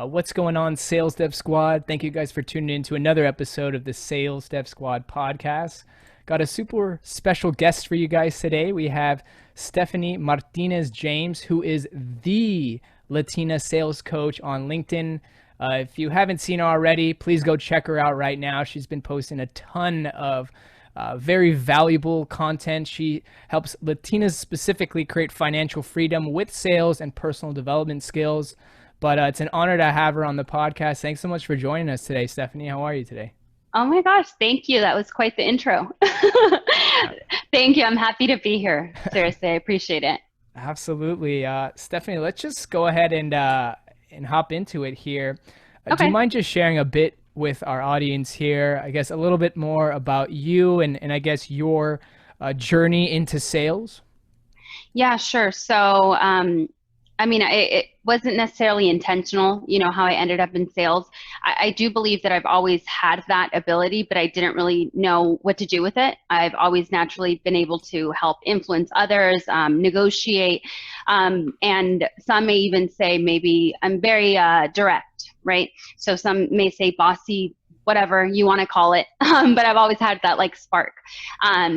What's going on, Sales Dev Squad? Thank you guys for tuning in to another episode of the Sales Dev Squad podcast. Got a super special guest for you guys today. We have Stephanie Martinez-James, who is the Latina Sales Coach on LinkedIn. If you haven't seen her already, please go check her out right now. She's been posting a ton of very valuable content. She helps Latinas specifically create financial freedom with sales and personal development skills. But it's an honor to have her on the podcast. Thanks so much for joining us today, Stephanie. How are you today? Oh my gosh, thank you. That was quite the intro. Thank you. I'm happy to be here. Seriously, I appreciate it. Absolutely. Stephanie, let's just go ahead and hop into it here. Do Okay. you mind just sharing a bit with our audience here, I guess a little bit more about you and I guess your journey into sales? Yeah, sure. So, it wasn't necessarily intentional, how I ended up in sales. I do believe that I've always had that ability, but I didn't really know what to do with it. I've always naturally been able to help influence others, negotiate, and some may even say maybe I'm very direct, right? So some may say bossy, whatever you want to call it, but I've always had that like spark.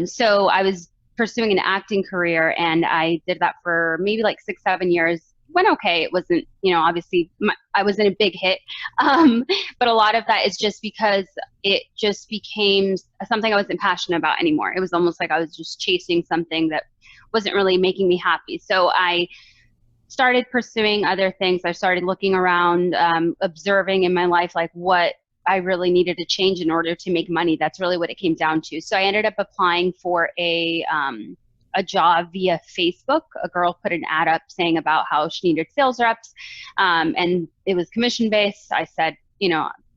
So I was pursuing an acting career, and I did that for maybe like 6-7 years. Went okay. It wasn't, obviously I wasn't a big hit, but a lot of that is just because it just became something I wasn't passionate about anymore. It was almost like I was just chasing something that wasn't really making me happy. So I started pursuing other things. I started looking around, observing in my life, like what I really needed to change in order to make money. That's really what it came down to. So I ended up applying for a job via Facebook. A girl put an ad up saying about how she needed sales reps, and it was commission based. I said,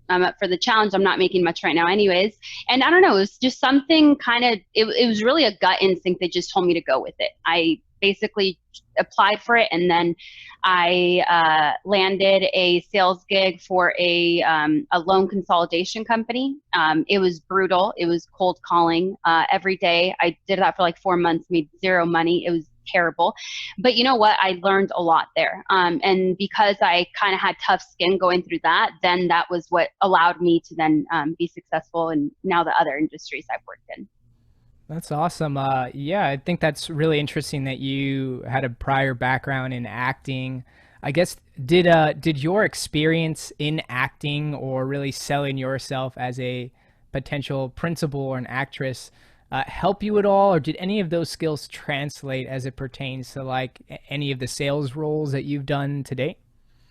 I'm up for the challenge. I'm not making much right now anyways. And I don't know, it was just something it was really a gut instinct that just told me to go with it. I basically applied for it, and then I landed a sales gig for a loan consolidation company. It was brutal. It was cold calling every day. I did that for like 4 months, made zero money. It was terrible. But you know what? I learned a lot there. And because I kind of had tough skin going through that, then that was what allowed me to then be successful in now the other industries I've worked in. That's awesome. Yeah, I think that's really interesting that you had a prior background in acting. I guess did your experience in acting or really selling yourself as a potential principal or an actress help you at all, or did any of those skills translate as it pertains to like any of the sales roles that you've done to date?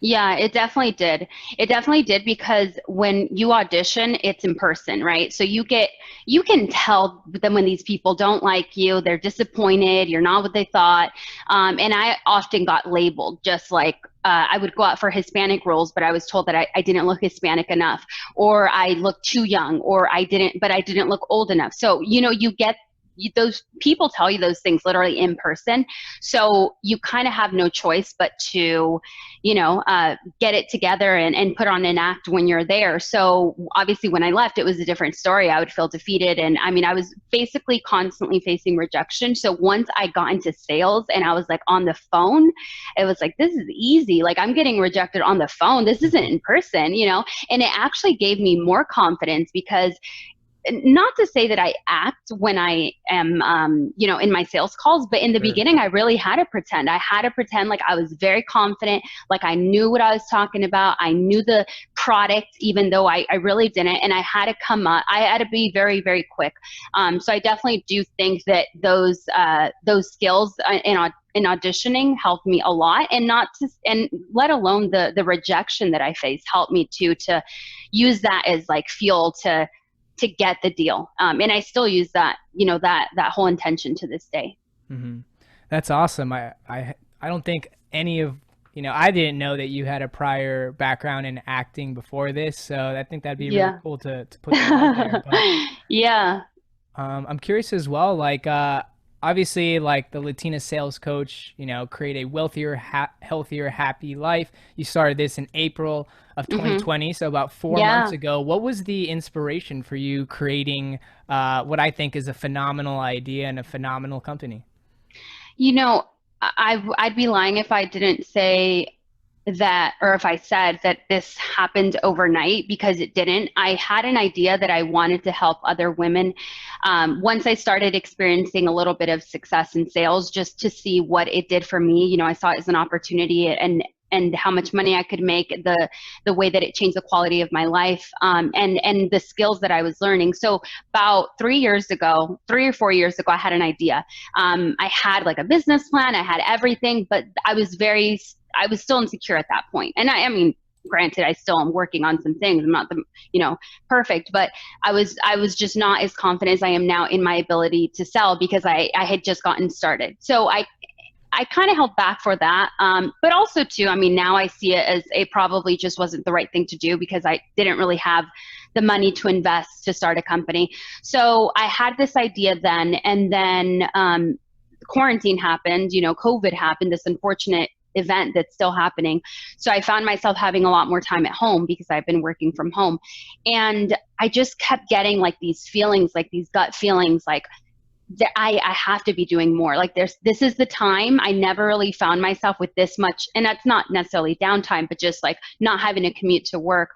Yeah, it definitely did. It definitely did because when you audition, it's in person, right? So you can tell them when these people don't like you, they're disappointed, you're not what they thought. And I often got labeled just like, I would go out for Hispanic roles, but I was told that I didn't look Hispanic enough, or I looked too young, or I didn't look old enough. So, you get those people tell you those things literally in person. So you kind of have no choice but to, get it together and put on an act when you're there. So obviously when I left, it was a different story. I would feel defeated. And I was basically constantly facing rejection. So once I got into sales and I was like on the phone, it was like, this is easy. Like I'm getting rejected on the phone. This isn't in person, and it actually gave me more confidence because not to say that I act when I am, in my sales calls, but in the Sure. beginning, I really had to pretend. I had to pretend like I was very confident, like I knew what I was talking about. I knew the product, even though I really didn't. And I had to come up. I had to be very, very quick. So I definitely do think that those skills in auditioning helped me a lot, and let alone the rejection that I faced helped me to use that as like fuel to get the deal. And I still use that, that whole intention to this day. Hmm. That's awesome. I don't think any of, I didn't know that you had a prior background in acting before this. So I think that'd be really Yeah. cool to put that out there. But Yeah. I'm curious as well, like, obviously like the Latina Sales Coach, create a wealthier, healthier, happy life. You started this in April of Hmm. 2020. So about 4 months Yeah. ago. What was the inspiration for you creating what I think is a phenomenal idea and a phenomenal company? You know, I'd be lying if I didn't say that, or if I said that this happened overnight, because it didn't. I had an idea that I wanted to help other women. Once I started experiencing a little bit of success in sales, just to see what it did for me, I saw it as an opportunity, and how much money I could make, the way that it changed the quality of my life, and the skills that I was learning. So about 3 or 4 years ago, I had an idea. I had like a business plan, I had everything, but I was still insecure at that point. And I mean, granted, I still am working on some things. I'm not perfect, but I was just not as confident as I am now in my ability to sell, because I had just gotten started. So I kind of held back for that. But also too, I mean, now I see it as it probably just wasn't the right thing to do, because I didn't really have the money to invest to start a company. So I had this idea then, and then quarantine happened, COVID happened, this unfortunate event that's still happening. So I found myself having a lot more time at home, because I've been working from home. And I just kept getting like these feelings, like these gut feelings, like I have to be doing more. Like this is the time. I never really found myself with this much, and that's not necessarily downtime, but just like not having to commute to work.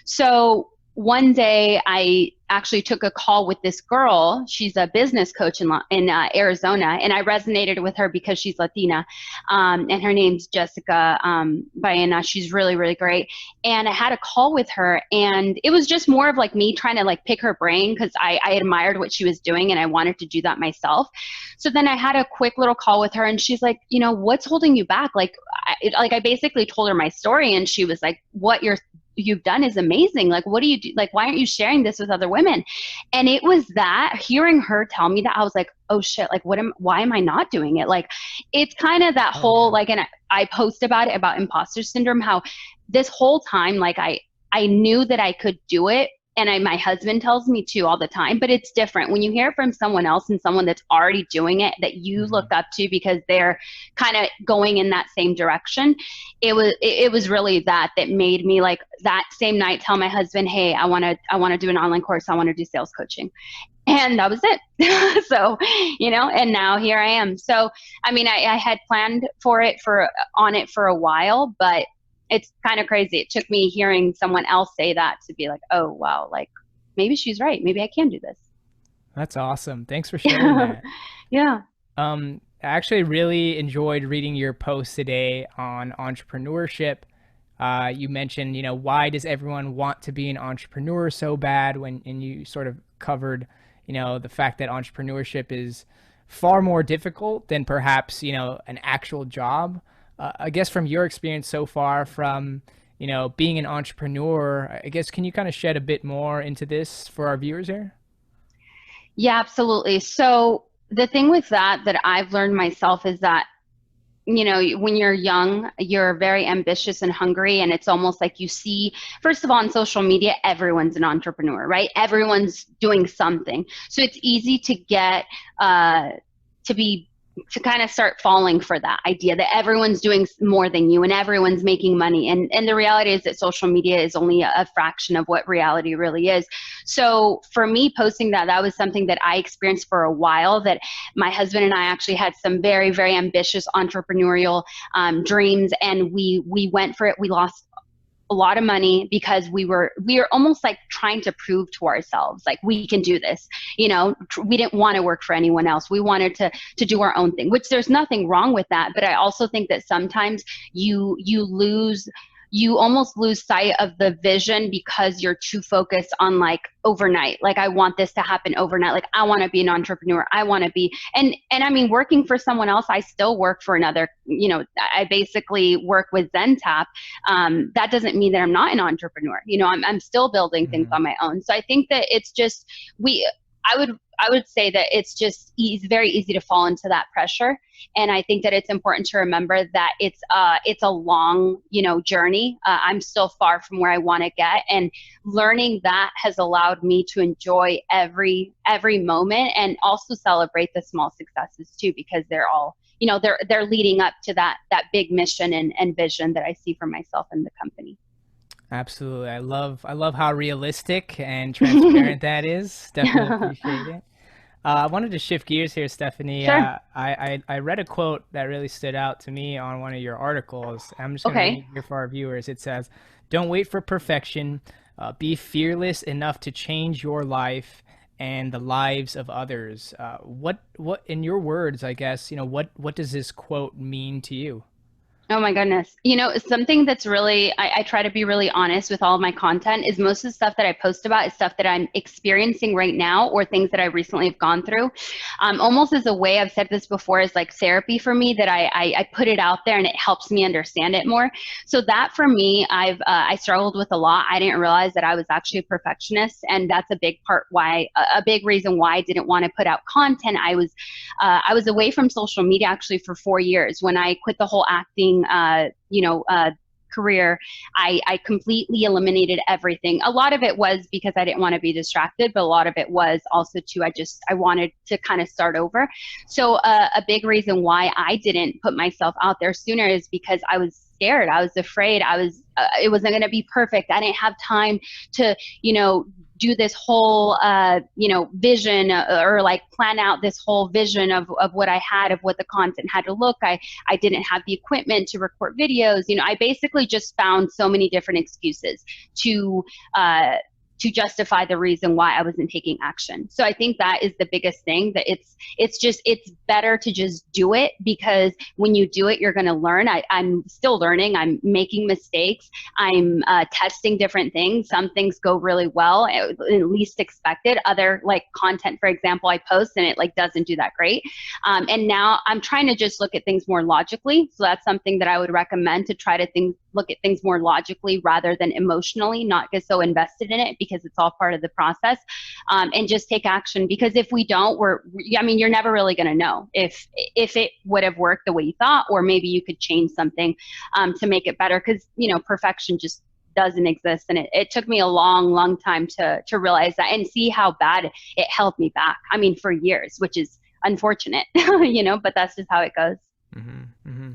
So one day I actually took a call with this girl. She's a business coach in Arizona, and I resonated with her because she's Latina, and her name's Jessica Baena. She's really, really great. And I had a call with her, and it was just more of like me trying to like pick her brain, because I admired what she was doing, and I wanted to do that myself. So then I had a quick little call with her, and she's like, what's holding you back? Like I basically told her my story, and she was like, what you've done is amazing. Like, what do you do? Like, why aren't you sharing this with other women? And it was that, hearing her tell me that, I was like, oh shit, like why am I not doing it? Like, it's kind of that whole, like, and I post about it, about imposter syndrome, how this whole time, like I knew that I could do it. And my husband tells me too all the time, but it's different when you hear it from someone else, and someone that's already doing it, that you look up to because they're kind of going in that same direction. It was really that made me, like, that same night tell my husband, hey, I want to do an online course. I want to do sales coaching. And that was it. So, and now here I am. So, I mean, I had planned for it for a while, but it's kind of crazy. It took me hearing someone else say that to be like, oh, wow, like maybe she's right. Maybe I can do this. That's awesome. Thanks for sharing that. Yeah. I actually really enjoyed reading your post today on entrepreneurship. You mentioned, why does everyone want to be an entrepreneur so bad, and you sort of covered, the fact that entrepreneurship is far more difficult than perhaps, an actual job. I guess from your experience so far, from, being an entrepreneur, I guess, can you kind of shed a bit more into this for our viewers here? Yeah, absolutely. So the thing with that I've learned myself is that, when you're young, you're very ambitious and hungry. And it's almost like you see, first of all, on social media, everyone's an entrepreneur, right? Everyone's doing something. So it's easy to get, to kind of start falling for that idea that everyone's doing more than you and everyone's making money. And the reality is that social media is only a fraction of what reality really is. So for me, posting that was something that I experienced for a while, that my husband and I actually had some very, very ambitious entrepreneurial dreams. And we went for it. We lost a lot of money because we were almost like trying to prove to ourselves, like, we can do this. We didn't want to work for anyone else. We wanted to do our own thing, which there's nothing wrong with that. But I also think that sometimes you almost lose sight of the vision because you're too focused on, like, overnight. Like, I want this to happen overnight. Like, I want to be an entrepreneur. I want to be, and I mean, working for someone else, I still work for another, I basically work with Zentap. That doesn't mean that I'm not an entrepreneur. I'm still building things on my own. So I think that it's just, I would say that it's just very easy to fall into that pressure. And I think that it's important to remember that it's a long, journey. I'm still far from where I want to get, and learning that has allowed me to enjoy every moment, and also celebrate the small successes too, because they're all, they're leading up to that big mission and vision that I see for myself and the company. Absolutely. I love how realistic and transparent that is. Definitely appreciate it. I wanted to shift gears here, Stephanie. Sure. I read a quote that really stood out to me on one of your articles. I'm just going to read Okay. it here for our viewers. It says, "Don't wait for perfection. Be fearless enough to change your life and the lives of others." What, in your words, I guess, what does this quote mean to you? Oh my goodness. Something that's really, I try to be really honest with all of my content is most of the stuff that I post about is stuff that I'm experiencing right now or things that I recently have gone through. Almost as a way, I've said this before, is like therapy for me that I put it out there and it helps me understand it more. So that for me, I struggled with a lot. I didn't realize that I was actually a perfectionist. And that's a big part why, a big reason why I didn't want to put out content. I was away from social media actually for 4 years. When I quit the whole acting, career, I completely eliminated everything. A lot of it was because I didn't want to be distracted, but a lot of it was also too, I wanted to kind of start over. So a big reason why I didn't put myself out there sooner is because I was scared. I was afraid. It wasn't going to be perfect. I didn't have time to, do this whole, vision or like plan out this whole vision of what I had, of what the content had to look. I didn't have the equipment to record videos. I basically just found so many different excuses to, to justify the reason why I wasn't taking action. So I think that is the biggest thing, that it's better to just do it, because when you do it, you're going to learn. I'm still learning. I'm making mistakes. I'm testing different things. Some things go really well, at least expected. Other, like content, for example, I post and it like doesn't do that great. And now I'm trying to just look at things more logically. So that's something that I would recommend, to try to look at things more logically rather than emotionally, not get so invested in it, because it's all part of the process, and just take action. Because if we don't, you're never really going to know if it would have worked the way you thought, or maybe you could change something to make it better, because perfection just doesn't exist. And it took me a long time to realize that and see how bad it held me back. For years, which is unfortunate, but that's just how it goes. Mm-hmm, mm-hmm.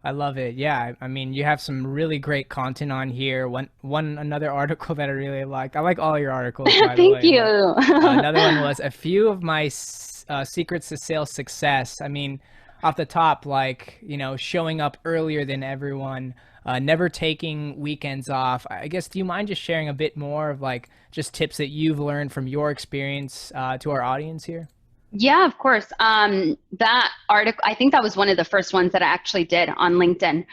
I love it. Yeah, I mean, you have some really great content on here. Another article that I really liked. I like all your articles, by the Thank way. you. But, another one was a few of my secrets to sales success. I mean, off the top, like, showing up earlier than everyone, never taking weekends off. I guess, do you mind just sharing a bit more of like just tips that you've learned from your experience to our audience here? Yeah, of course. That article, I think that was one of the first ones that I actually did on LinkedIn.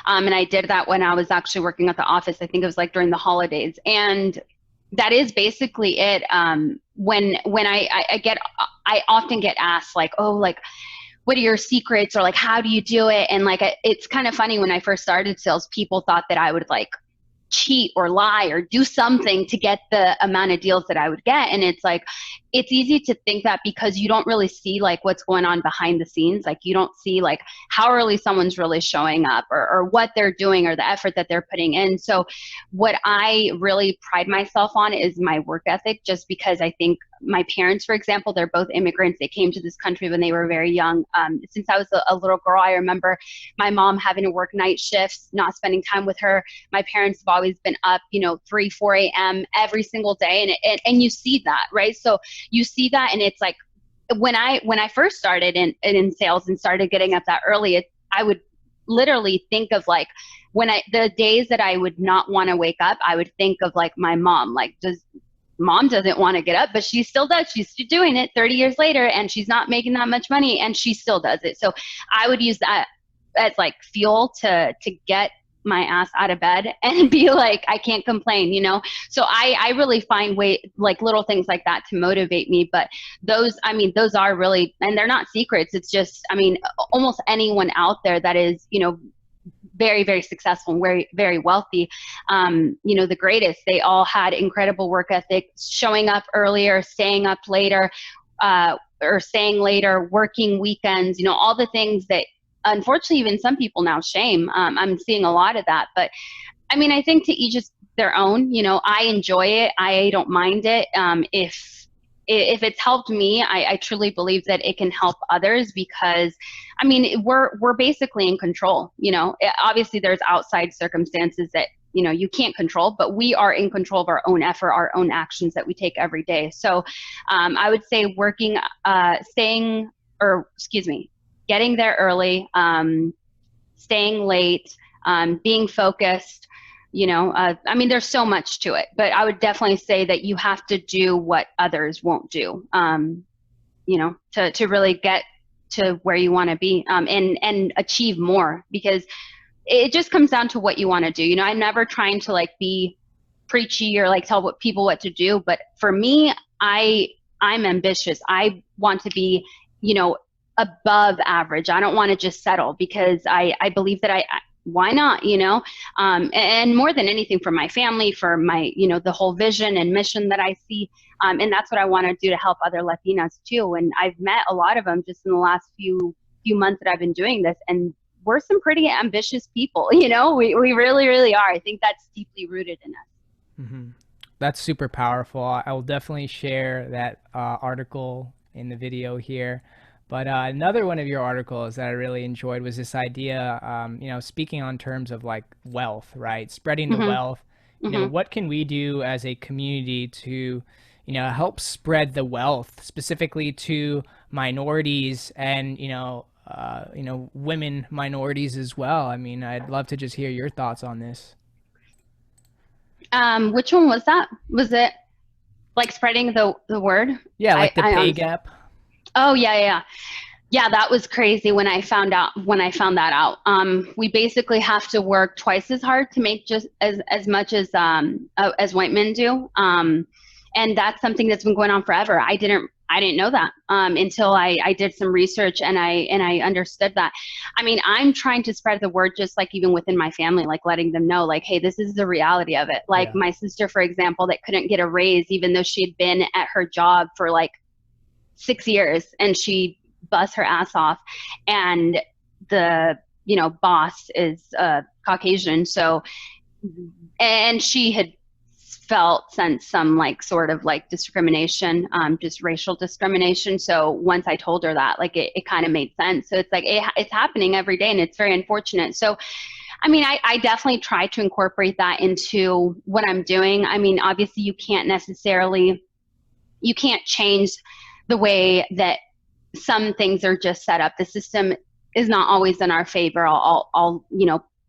And I did that when I was actually working at the office. I think it was like during the holidays. And that is basically it. When I often get asked like, oh, like, what are your secrets? Or like, how do you do it? And like, it's kind of funny, when I first started sales, people thought that I would like cheat or lie or do something to get the amount of deals that I would get. And it's like, it's easy to think that, because you don't really see like what's going on behind the scenes. Like, you don't see like how early someone's really showing up, or what they're doing, or the effort that they're putting in. So what I really pride myself on is my work ethic, just because I think my parents, for example, they're both immigrants. They came to this country when they were very young. Since I was a little girl, I remember my mom having to work night shifts, not spending time with her. My parents have always been up, 3, 4 a.m. every single day. And you see that, right? So you see that, and it's like, when I first started in sales and started getting up that early, I would literally think of like, the days that I would not want to wake up, I would think of like my mom. Like, mom doesn't want to get up, but she still does. She's still doing it 30 years later, and she's not making that much money, and she still does it. So I would use that as like fuel to get my ass out of bed and be like, I can't complain, So I really find like little things like that to motivate me. But those are really, and they're not secrets. It's just, almost anyone out there that is, very, very successful and very, very wealthy, the greatest, they all had incredible work ethic, showing up earlier, staying up later, or staying later, working weekends, all the things that unfortunately even some people now shame. I'm seeing a lot of that, but I think to each is their own. I enjoy it. I don't mind it. If it's helped me, I truly believe that it can help others, because we're basically in control. Obviously there's outside circumstances that you can't control, but we are in control of our own effort, our own actions that we take every day. So I would say getting there early, staying late, being focused, there's so much to it, but I would definitely say that you have to do what others won't do, to really get to where you want to be, and achieve more, because it just comes down to what you want to do. I'm never trying to like be preachy or like tell people what to do, but for me, I'm ambitious. I want to be, above average. I don't want to just settle, because I believe that why not, and more than anything, for my family, for my, the whole vision and mission that I see. And that's what I want to do to help other Latinas too. And I've met a lot of them just in the last few months that I've been doing this, and we're some pretty ambitious people, we really, really are. I think that's deeply rooted in us. Mm-hmm. That's super powerful. I will definitely share that article in the video here. But another one of your articles that I really enjoyed was this idea, speaking on terms of like wealth, right? Spreading the wealth. What can we do as a community to, help spread the wealth specifically to minorities and, women minorities as well? I mean, I'd love to just hear your thoughts on this. Which one was that? Was it like spreading the word? Yeah, like the pay gap. Oh, yeah. Yeah, that was crazy when I found that out. We basically have to work twice as hard to make just as much as white men do. And that's something that's been going on forever. I didn't know that until I did some research and I understood that. I mean, I'm trying to spread the word, just like even within my family, like letting them know, like, hey, this is the reality of it. Like my sister, for example, that couldn't get a raise even though she had been at her job for like 6 years, and she busts her ass off, and the boss is Caucasian, so, and she had felt some like sort of like discrimination, just racial discrimination. So once I told her that, like it kind of made sense. So it's like it's happening every day, and it's very unfortunate. So I mean, I definitely try to incorporate that into what I'm doing. I mean, obviously you can't change the way that some things are just set up. The system is not always in our favor. I'll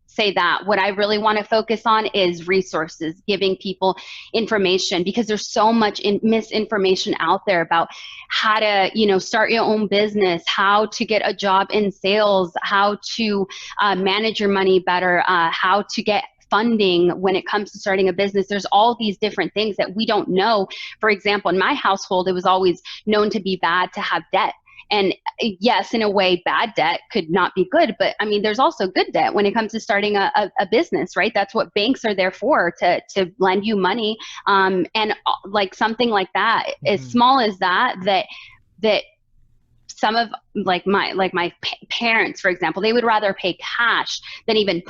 say that. What I really want to focus on is resources, giving people information, because there's so much misinformation out there about how to, start your own business, how to get a job in sales, how to manage your money better, how to get funding when it comes to starting a business. There's all these different things that we don't know. For example, in my household, it was always known to be bad to have debt. And yes, in a way, bad debt could not be good, but I mean, there's also good debt when it comes to starting a business, right? That's what banks are there for, to lend you money. And like something like that, as small as that some of my parents, for example, they would rather pay cash than even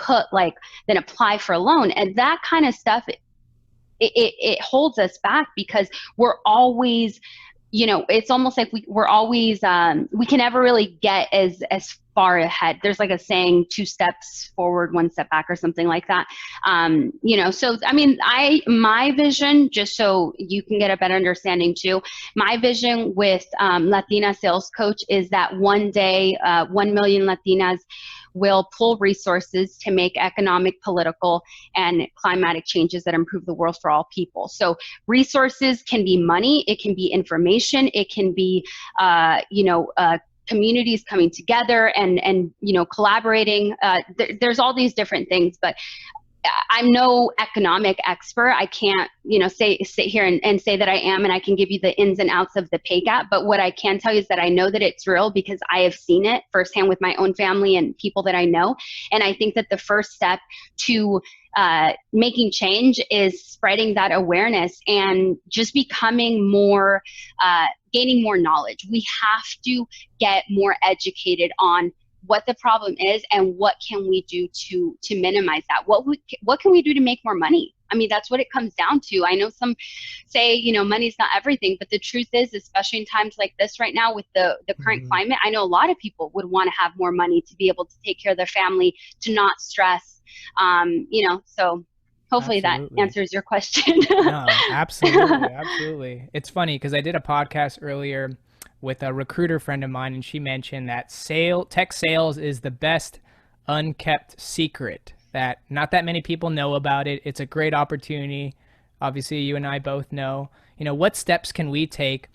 than apply for a loan. And that kind of stuff, it holds us back, because we're always, it's almost like we're always, we can never really get as far ahead. There's like a saying, 2 steps forward, 1 step back, or something like that. So, I mean, my vision, just so you can get a better understanding too, my vision with Latina Sales Coach is that one day, 1 million Latinas will pull resources to make economic, political, and climatic changes that improve the world for all people. So resources can be money, it can be information, it can be, communities coming together and collaborating. There's all these different things, but I'm no economic expert. I can't, sit here and say that I am, and I can give you the ins and outs of the pay gap. But what I can tell you is that I know that it's real, because I have seen it firsthand with my own family and people that I know. And I think that the first step to making change is spreading that awareness and just becoming more, gaining more knowledge. We have to get more educated on what the problem is and what can we do to minimize that. What can we do to make more money? I mean, that's what it comes down to. I know some say, money's not everything, but the truth is, especially in times like this right now with the current climate, I know a lot of people would want to have more money to be able to take care of their family, to not stress, so Hopefully that Absolutely. answers your question. No, absolutely, absolutely. It's funny because I did a podcast earlier with a recruiter friend of mine, and she mentioned that tech sales is the best unkept secret, that not that many people know about it. It's a great opportunity. Obviously, you and I both know. What steps can we take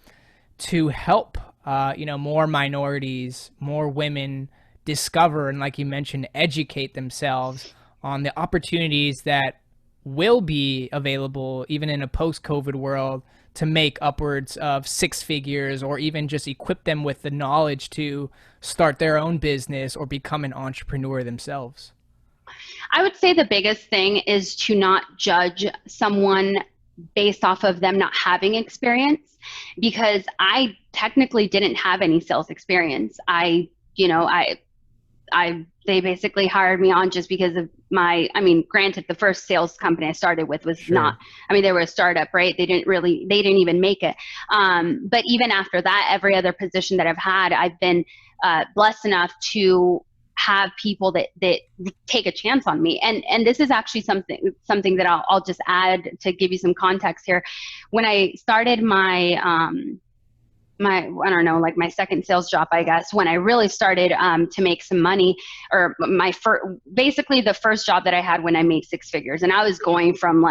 to help more minorities, more women discover, and like you mentioned, educate themselves on the opportunities that will be available even in a post-COVID world to make upwards of six figures, or even just equip them with the knowledge to start their own business or become an entrepreneur themselves? I would say the biggest thing is to not judge someone based off of them not having experience, because I technically didn't have any sales experience. They basically hired me on just because of granted, the first sales company I started with was Sure. they were a startup, right? They didn't even make it. But even after that, every other position that I've had, I've been blessed enough to have people that take a chance on me. And this is actually something that I'll just add to give you some context here. When I started I don't know, like my second sales job, I guess, when I really started to make some money, or basically the first job that I had when I made six figures. And I was going from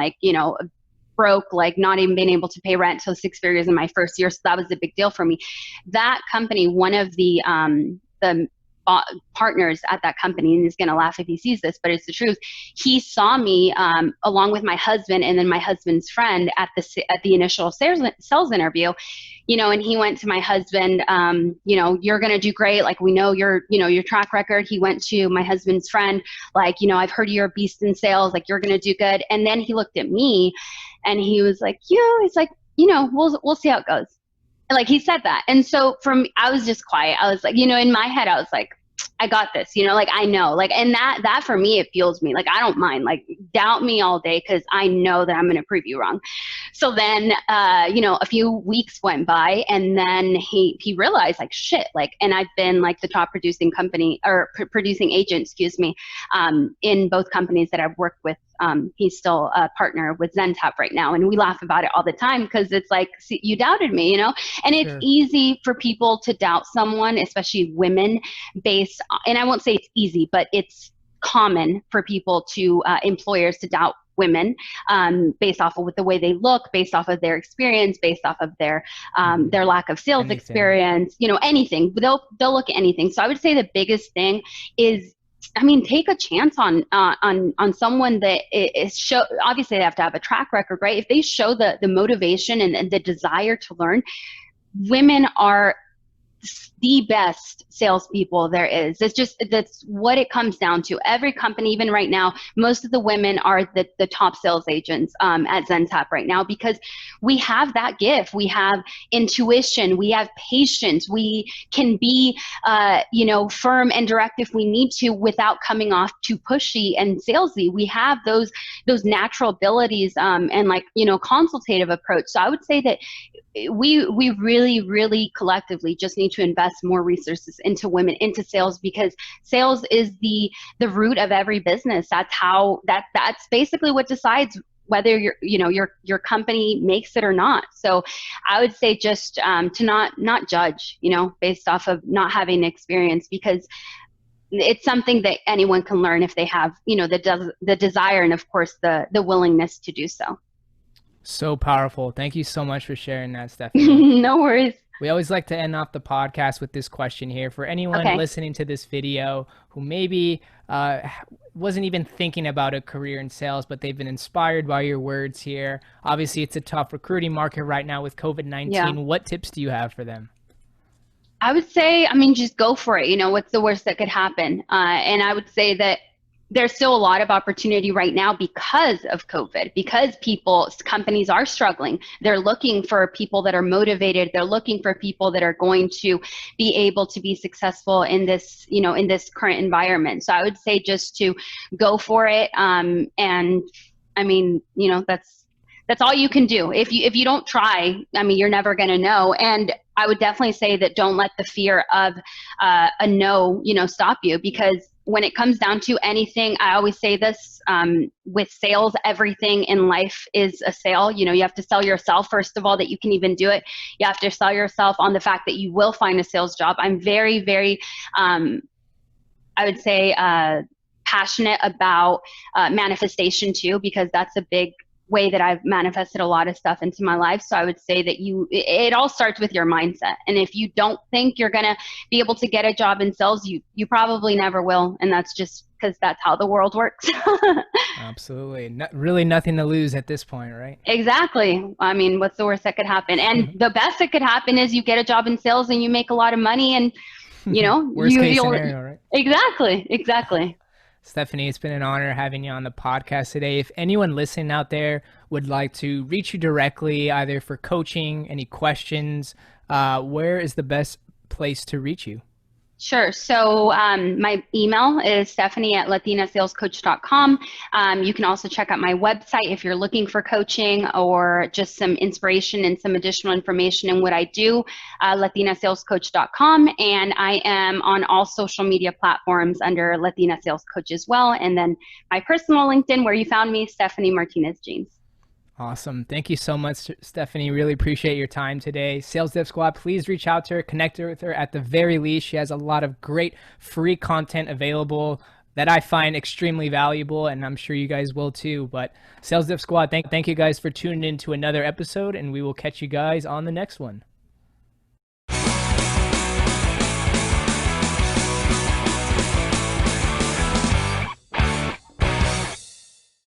broke, like not even being able to pay rent till six figures in my first year. So that was a big deal for me. That company, one of the partners at that company, and he's going to laugh if he sees this, but it's the truth. He saw me along with my husband and then my husband's friend at the initial sales interview, and he went to my husband, you're going to do great. Like, we know your track record. He went to my husband's friend, like, I've heard you're a beast in sales, like you're going to do good. And then he looked at me and he was like, he's like, we'll see how it goes. Like, he said that. And so for me, I was just quiet. I was like, in my head, I was like, I got this, like, I know, like, and that for me, it fuels me. Like, I don't mind, like, doubt me all day, because I know that I'm going to prove you wrong. So then, a few weeks went by, and then he realized, like, shit, like, and I've been like the top producing company, or producing agent, excuse me, in both companies that I've worked with. He's still a partner with Zentap right now. And we laugh about it all the time, because it's like, see, you doubted me, and it's Sure. easy for people to doubt someone, especially women, and I won't say it's easy, but it's common for people employers to doubt women based off of the way they look, based off of their experience, based off of their lack of sales Anything. experience, anything. They'll look at anything. So I would say the biggest thing is, take a chance on someone that is obviously they have to have a track record, right? If they show the motivation and the desire to learn, women are the best salespeople there is. That's what it comes down to. Every company, even right now, most of the women are the top sales agents at Zentap right now, because we have that gift. We have intuition. We have patience. We can be, firm and direct if we need to, without coming off too pushy and salesy. We have those natural abilities and consultative approach. So I would say that we really, really collectively just need to invest more resources into women, into sales, because sales is the root of every business. That's basically what decides whether your company makes it or not. So I would say just to not judge, based off of not having experience, because it's something that anyone can learn if they have, the desire and, of course, the willingness to do so. So powerful. Thank you so much for sharing that, Stephanie. No worries. We always like to end off the podcast with this question here. For anyone listening to this video who maybe wasn't even thinking about a career in sales, but they've been inspired by your words here. Obviously, it's a tough recruiting market right now with COVID-19. Yeah. What tips do you have for them? I would say, just go for it. What's the worst that could happen? And I would say that there's still a lot of opportunity right now because of COVID, because companies are struggling. They're looking for people that are motivated. They're looking for people that are going to be able to be successful in this, in this current environment. So I would say just to go for it. And that's all you can do. If you don't try, you're never going to know. And I would definitely say that don't let the fear of a no, stop you, because when it comes down to anything, I always say this, with sales, everything in life is a sale. You know, you have to sell yourself, first of all, that you can even do it. You have to sell yourself on the fact that you will find a sales job. I'm very, very, I would say, passionate about manifestation too, because that's a big way that I've manifested a lot of stuff into my life. So I would say that it all starts with your mindset. And if you don't think you're going to be able to get a job in sales, you probably never will. And that's just because that's how the world works. Absolutely. Really nothing to lose at this point, right? Exactly. I mean, what's the worst that could happen? And the best that could happen is you get a job in sales and you make a lot of money, and you know, worst case scenario, right? Exactly. Stephanie, it's been an honor having you on the podcast today. If anyone listening out there would like to reach you directly, either for coaching, any questions, where is the best place to reach you? Sure. So my email is stephanie@latinasalescoach.com. You can also check out my website if you're looking for coaching or just some inspiration and some additional information in what I do, latinasalescoach.com. And I am on all social media platforms under Latina Sales Coach as well. And then my personal LinkedIn, where you found me, Stephanie Martinez-James. Awesome. Thank you so much, Stephanie. Really appreciate your time today. Sales Dev Squad, please reach out to her, connect with her at the very least. She has a lot of great free content available that I find extremely valuable, and I'm sure you guys will too. But Sales Dev Squad, thank you guys for tuning in to another episode, and we will catch you guys on the next one.